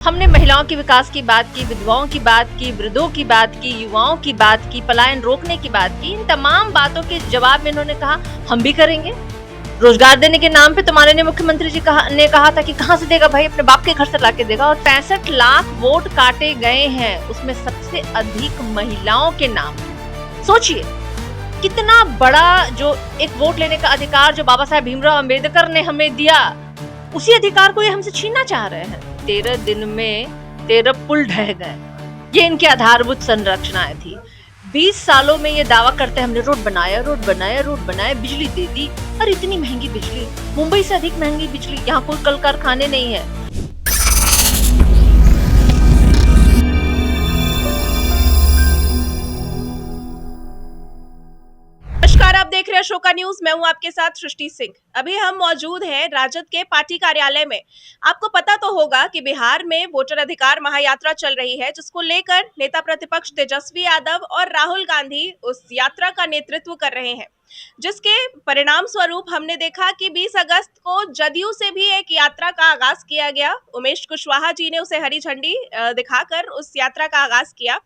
हमने महिलाओं के विकास की बात की, विधवाओं की बात की, वृद्धों की बात की, युवाओं की बात की, पलायन रोकने की बात की। इन तमाम बातों के जवाब में इन्होंने कहा हम भी करेंगे। रोजगार देने के नाम पे तो माननीय मुख्यमंत्री जी ने कहा था कि कहां से देगा भाई, अपने बाप के घर से लाके देगा। और 65 लाख वोट काटे गए हैं, उसमें सबसे अधिक महिलाओं के नाम। सोचिए कितना बड़ा जो एक वोट लेने का अधिकार जो बाबा साहेब भीमराव अंबेडकर ने हमें दिया, उसी अधिकार को ये हमसे छीनना चाह रहे हैं। 13 दिन में 13 पुल ढह गए, ये इनकी आधारभूत संरचनाएं थी। 20 सालों में ये दावा करते हैं हमने रोड बनाया, रोड बनाया, रोड बनाया, बिजली दे दी। और इतनी महंगी बिजली, मुंबई से अधिक महंगी बिजली, यहाँ कोई कल कारखाने नहीं है। नमस्कार, आप देख रहे हैं अशोका न्यूज। मैं हूं आपके साथ सृष्टि सिंह। अभी हम मौजूद हैं राजद के पार्टी कार्यालय में। आपको पता तो होगा कि बिहार में वोटर अधिकार महायात्रा चल रही है, जिसको लेकर नेता प्रतिपक्ष तेजस्वी यादव और राहुल गांधी उस यात्रा का नेतृत्व कर रहे हैं, जिसके परिणाम स्वरूप हमने देखा कि 20 अगस्त को जदयू से भी एक यात्रा का आगाज किया गया। उमेश कुशवाहा जी ने उसे हरी झंडी दिखाकर उस यात्रा का आगाज किया।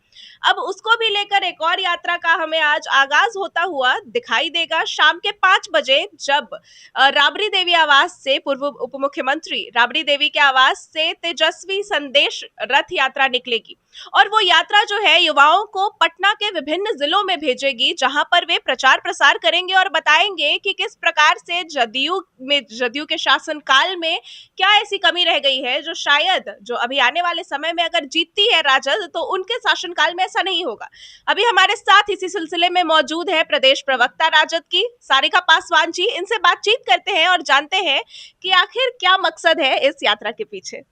अब उसको भी लेकर एक और यात्रा का हमें आज आगाज होता हुआ दिखाई देगा शाम के 5 बजे, जब राबड़ी देवी आवास से पूर्व उप मुख्यमंत्री राबड़ी देवी के आवास से तेजस्वी संदेश रथ यात्रा निकलेगी। और वो यात्रा जो है युवाओं को पटना के विभिन्न जिलों में भेजेगी, जहां पर वे प्रचार प्रसार करेंगे और बताएंगे कि किस प्रकार से जदयू के शासन काल में क्या ऐसी कमी रह गई है जो शायद जो अभी आने वाले समय में अगर जीतती है राजद, तो उनके शासनकाल में ऐसा नहीं होगा। अभी हमारे साथ इसी सिलसिले में मौजूद है प्रदेश प्रवक्ता राजद की सारिका पासवान जी। इनसे बातचीत करते हैं और जानते हैं कि आखिर क्या मकसद है इस यात्रा के पीछे।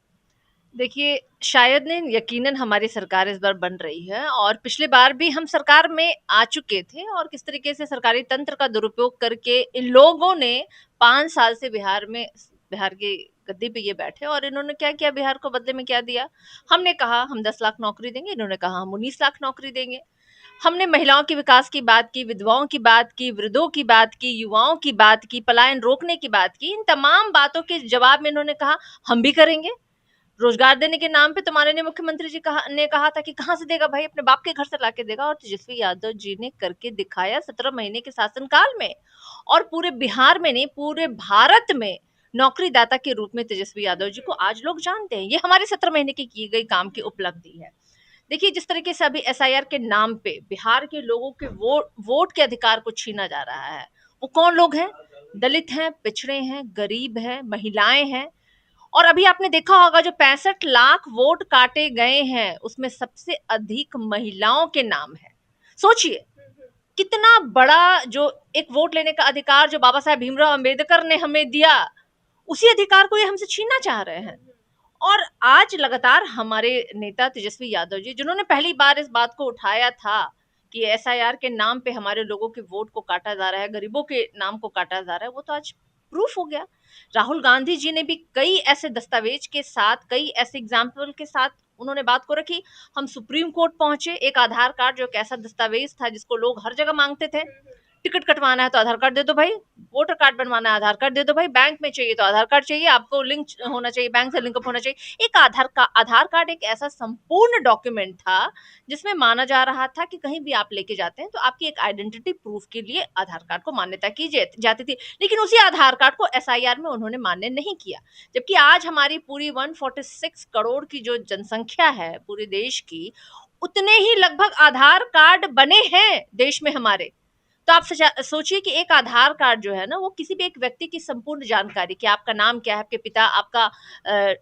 देखिए, शायद नहीं, यकीनन हमारी सरकार इस बार बन रही है और पिछले बार भी हम सरकार में आ चुके थे। और किस तरीके से सरकारी तंत्र का दुरुपयोग करके इन लोगों ने 5 साल से बिहार की गद्दी पे ये बैठे, और इन्होंने क्या किया, बिहार को बदले में क्या दिया। हमने कहा हम 10 लाख नौकरी देंगे, इन्होंने कहा हम 19 लाख नौकरी देंगे। हमने महिलाओं के विकास की बात की, विधवाओं की बात की, वृद्धों की बात की, युवाओं की बात की, पलायन रोकने की बात की। इन तमाम बातों के जवाब में इन्होंने कहा हम भी करेंगे। रोजगार देने के नाम पे तो माननीय मुख्यमंत्री जी ने कहा था कि कहां से देगा भाई, अपने बाप के घर से लाके देगा। और तेजस्वी यादव जी ने करके दिखाया 17 महीने के शासनकाल में। और पूरे बिहार में नहीं, पूरे भारत में नौकरीदाता के रूप में तेजस्वी यादव जी को आज लोग जानते हैं। ये हमारे 17 महीने की गई काम की उपलब्धि है। देखिए, जिस तरीके से अभी एसआईआर के नाम पे बिहार के लोगों के वोट के अधिकार को छीना जा रहा है, वो कौन लोग हैं? दलित हैं, पिछड़े हैं, गरीब हैं, महिलाएं हैं। और अभी आपने देखा होगा जो 65 लाख वोट काटे गए हैं, उसमें सबसे अधिक महिलाओं के नाम है। सोचिए कितना बड़ा जो एक वोट लेने का अधिकार जो बाबा साहेब भीमराव अंबेडकर ने हमें दिया, उसी अधिकार को ये हमसे छीनना चाह रहे हैं। और आज लगातार हमारे नेता तेजस्वी यादव जी, जिन्होंने पहली बार इस बात को उठाया था कि एसआईआर के नाम पे हमारे लोगों के वोट को काटा जा रहा है, गरीबों के नाम को काटा जा रहा है, वो तो आज प्रूफ हो गया। राहुल गांधी जी ने भी कई ऐसे दस्तावेज के साथ, कई ऐसे एग्जाम्पल के साथ उन्होंने बात को रखी। हम सुप्रीम कोर्ट पहुंचे, एक आधार कार्ड जो एक ऐसा दस्तावेज था जिसको लोग हर जगह मांगते थे। टिकट कटवाना है तो आधार कार्ड दे दो भाई, वोटर कार्ड बनवाना है आधार कार्ड दे दो भाई, बैंक में चाहिए तो आधार कार्ड चाहिए, आपको लिंक होना चाहिए, बैंक से लिंकअप होना चाहिए। एक आधार कार्ड एक ऐसा संपूर्ण डॉक्यूमेंट था जिसमें माना जा रहा था कि कहीं भी आप लेके जाते हैं तो आपकी एक आइडेंटिटी प्रूफ के लिए आधार कार्ड को मान्यता की जाती थी। लेकिन उसी आधार कार्ड को एसआईआर में उन्होंने मान्य नहीं किया। जबकि आज हमारी पूरी 146 करोड़ की जो जनसंख्या है पूरे देश की, उतने ही लगभग आधार कार्ड बने हैं देश में हमारे। तो आप सोचिए कि एक आधार कार्ड जो है ना, वो किसी भी एक व्यक्ति की संपूर्ण जानकारी, कि आपका नाम क्या है, आपके पिता, आपका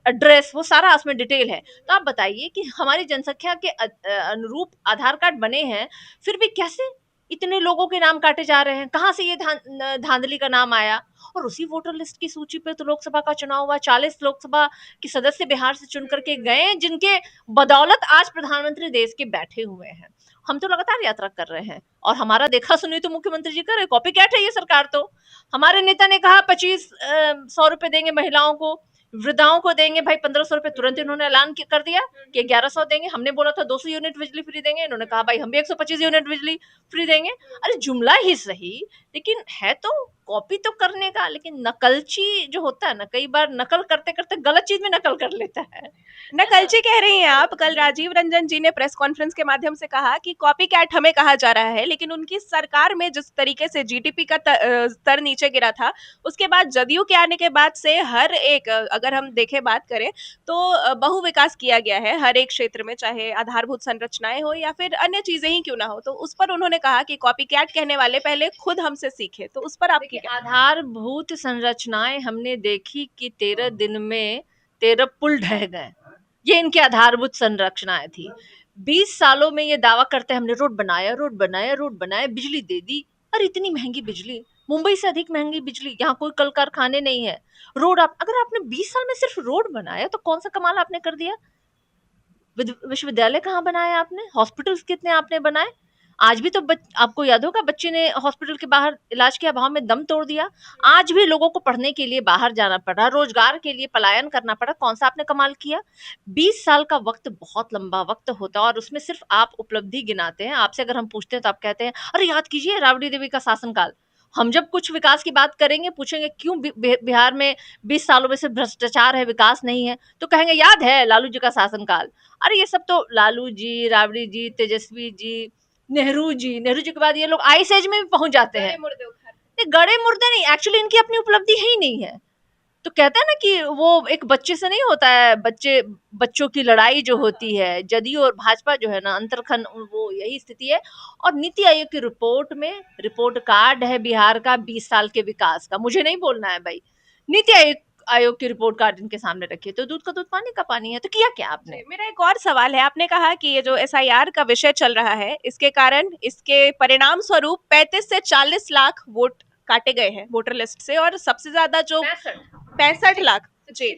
एड्रेस, वो सारा उसमें डिटेल है। तो आप बताइए कि हमारी जनसंख्या के अनुरूप आधार कार्ड बने हैं, फिर भी कैसे इतने लोगों के नाम काटे जा रहे हैं? कहाँ से ये धांधली का नाम आया? और उसी वोटर लिस्ट की सूची पे तो लोकसभा का चुनाव हुआ, 40 लोकसभा के सदस्य बिहार से चुन करके गए, जिनके बदौलत आज प्रधानमंत्री देश के बैठे हुए हैं। हम तो लगातार यात्रा कर रहे हैं और हमारा देखा सुनी तो मुख्यमंत्री जी कर रहे, कॉपी कैट है ये सरकार। तो हमारे नेता ने कहा 2500 रुपए देंगे महिलाओं को, वृद्धाओं को देंगे भाई 1500 रुपए, तुरंत इन्होंने ऐलान कर दिया कि 1100 देंगे। हमने बोला था 200 यूनिट बिजली फ्री देंगे, इन्होंने कहा भाई हम भी 125 यूनिट बिजली फ्री देंगे। अरे जुमला ही सही, लेकिन है तो कॉपी तो करने का, लेकिन नकलची जो होता है ना, कई बार नकल करते करते गलत चीज में नकल कर लेता है ना। नकलची कह रही हैं आप। कल राजीव रंजन जी ने प्रेस कॉन्फ्रेंस के माध्यम से कहा कि कॉपी कैट हमें कहा जा रहा है, लेकिन उनकी सरकार में जिस तरीके से जीडीपी का स्तर नीचे गिरा था, उसके बाद जदयू के आने के बाद से हर एक अगर हम देखें बात करें तो बहु विकास किया गया है हर एक क्षेत्र में, चाहे आधारभूत संरचनाएं हो या फिर अन्य चीजें ही क्यों ना हो। तो उस पर उन्होंने कहा कि कॉपी कैट कहने वाले पहले खुद हमसे सीखे। तो उस पर आपकी देखिए, आधारभूत संरचनाएं हमने देखी कि 13 दिन में 13 पुल ढह गए। ये इनकी आधारभूत संरचनाएं थी। 20 सालों में ये दावा करते हैं हमने रोड बनाया, रोड बनाया, रोड बनाया, बिजली दे दी। और इतनी महंगी बिजली, मुंबई से अधिक महंगी बिजली, यहाँ कोई कल कारखाने नहीं है। रोड आप अगर आपने 20 साल में सिर्फ रोड बनाया तो कौन सा कमाल आपने कर दिया। विश्वविद्यालय कहाँ बनाया आपने, हॉस्पिटल्स कितने आपने बनाए। आज भी तो आपको याद होगा बच्चे ने हॉस्पिटल के बाहर इलाज के अभाव में दम तोड़ दिया। आज भी लोगों को पढ़ने के लिए बाहर जाना पड़ा, रोजगार के लिए पलायन करना पड़ा। कौन सा आपने कमाल किया। 20 साल का वक्त बहुत लंबा वक्त होता है, और उसमें सिर्फ आप उपलब्धि गिनाते हैं। आपसे अगर हम पूछते हैं तो आप कहते हैं अरे याद कीजिए राबड़ी देवी का शासनकाल। हम जब कुछ विकास की बात करेंगे, पूछेंगे क्यों बिहार में 20 सालों में सिर्फ भ्रष्टाचार है, विकास नहीं है, तो कहेंगे याद है लालू जी का शासनकाल। अरे ये सब तो लालू जी, राबड़ी जी, तेजस्वी जी, नेहरू जी के बाद ये लोग आइस एज में भी पहुंच जाते हैं। गड़े मुर्दे नहीं, एक्चुअली इनकी अपनी उपलब्धि है ही नहीं है। तो कहते हैं ना कि वो एक बच्चे से नहीं होता है, बच्चों की लड़ाई जो होती है, जदयू और भाजपा जो है ना अंतरखंड, वो यही स्थिति है। और नीति आयोग की रिपोर्ट में रिपोर्ट कार्ड है बिहार का 20 साल के विकास का। मुझे नहीं बोलना है भाई, नीति आयोग की रिपोर्ट कार्ड इनके सामने रखिए, तो दूध का दूध पानी का पानी है। तो किया क्या आपने। मेरा एक और सवाल है। आपने कहा कि ये जो एसआईआर का विषय चल रहा है, इसके कारण, इसके परिणाम स्वरूप 35 से 40 लाख वोट काटे गए हैं वोटर लिस्ट से, और सबसे ज्यादा जो 65 लाख, जी,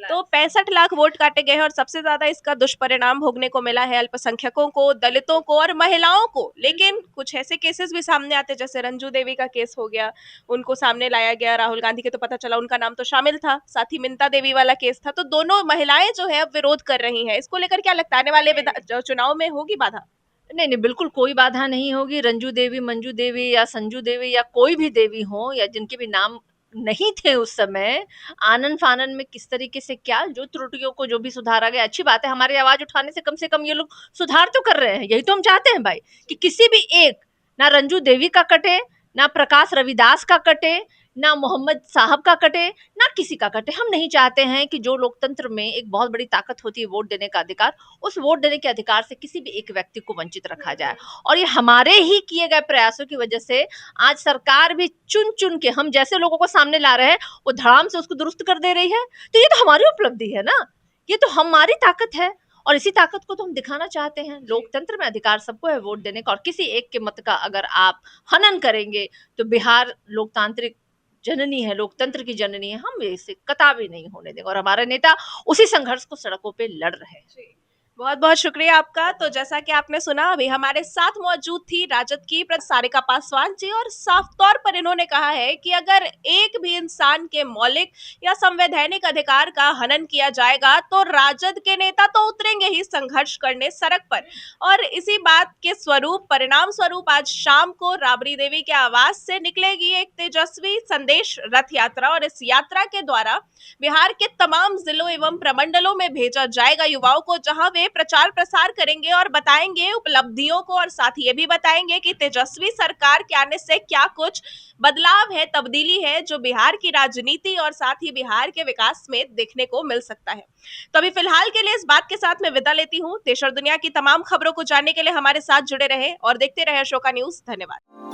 तो 65 लाख वोट काटे गए हैं, और सबसे ज्यादा इसका दुष्परिणाम भोगने को मिला है अल्पसंख्यकों को, दलितों को और महिलाओं को। लेकिन कुछ ऐसे केसेस भी सामने आते, जैसे रंजू देवी का केस हो गया, उनको सामने लाया गया। राहुल गांधी के तो पता चला उनका नाम तो शामिल था, साथ ही मिंता देवी वाला केस था। तो दोनों महिलाएं जो है अब विरोध कर रही हैं। इसको लेकर क्या लगता है आने वाले चुनाव में होगी बाधा। नहीं नहीं, बिल्कुल कोई बाधा नहीं होगी। रंजू देवी, मंजू देवी या संजू देवी या कोई भी देवी हो, या जिनके भी नाम नहीं थे उस समय, आनन फानन में किस तरीके से क्या जो त्रुटियों को जो भी सुधारा गया, अच्छी बात है। हमारी आवाज उठाने से कम ये लोग सुधार तो कर रहे हैं। यही तो हम चाहते हैं भाई, कि किसी भी एक, ना रंजू देवी का कटे, ना प्रकाश रविदास का कटे, ना मोहम्मद साहब का कटे, ना किसी का कटे। हम नहीं चाहते हैं कि जो लोकतंत्र में एक बहुत बड़ी ताकत होती है वोट देने का अधिकार, उस वोट देने के अधिकार से किसी भी एक व्यक्ति को वंचित रखा जाए। और ये हमारे ही किए गए प्रयासों की वजह से आज सरकार भी चुन चुन के हम जैसे लोगों को सामने ला रहे हैं, वो धड़ाम से उसको दुरुस्त कर दे रही है। तो ये तो हमारी उपलब्धि है ना, ये तो हमारी ताकत है, और इसी ताकत को तो हम दिखाना चाहते हैं। लोकतंत्र में अधिकार सबको है वोट देने का, और किसी एक के मत का अगर आप हनन करेंगे तो बिहार लोकतांत्रिक जननी है, लोकतंत्र की जननी है, हम इसे कतई नहीं होने देंगे। और हमारे नेता उसी संघर्ष को सड़कों पे लड़ रहे हैं। बहुत बहुत शुक्रिया आपका। तो जैसा कि आपने सुना, अभी हमारे साथ मौजूद थी राजद की सारिका पासवान जी, और साफ तौर पर इन्होंने कहा है कि अगर एक भी इंसान के मौलिक या संवैधानिक अधिकार का हनन किया जाएगा तो राजद के नेता तो उतरेंगे ही संघर्ष करने सड़क पर। और इसी बात के स्वरूप, परिणाम स्वरूप, आज शाम को राबड़ी देवी के आवास से निकलेगी एक तेजस्वी संदेश रथ यात्रा, और इस यात्रा के द्वारा बिहार के तमाम जिलों एवं प्रमंडलों में भेजा जाएगा युवाओं को, जहां वे प्रचार प्रसार करेंगे और बताएंगे उपलब्धियों को, और साथ ये भी बताएंगे कि तेजस्वी सरकार के आने से क्या कुछ बदलाव है, तब्दीली है, जो बिहार की राजनीति और साथ ही बिहार के विकास में देखने को मिल सकता है। तो अभी फिलहाल के लिए इस बात के साथ मैं विदा लेती हूँ। देश और दुनिया की तमाम खबरों को जानने के लिए हमारे साथ जुड़े रहे और देखते रहे अशोका न्यूज। धन्यवाद।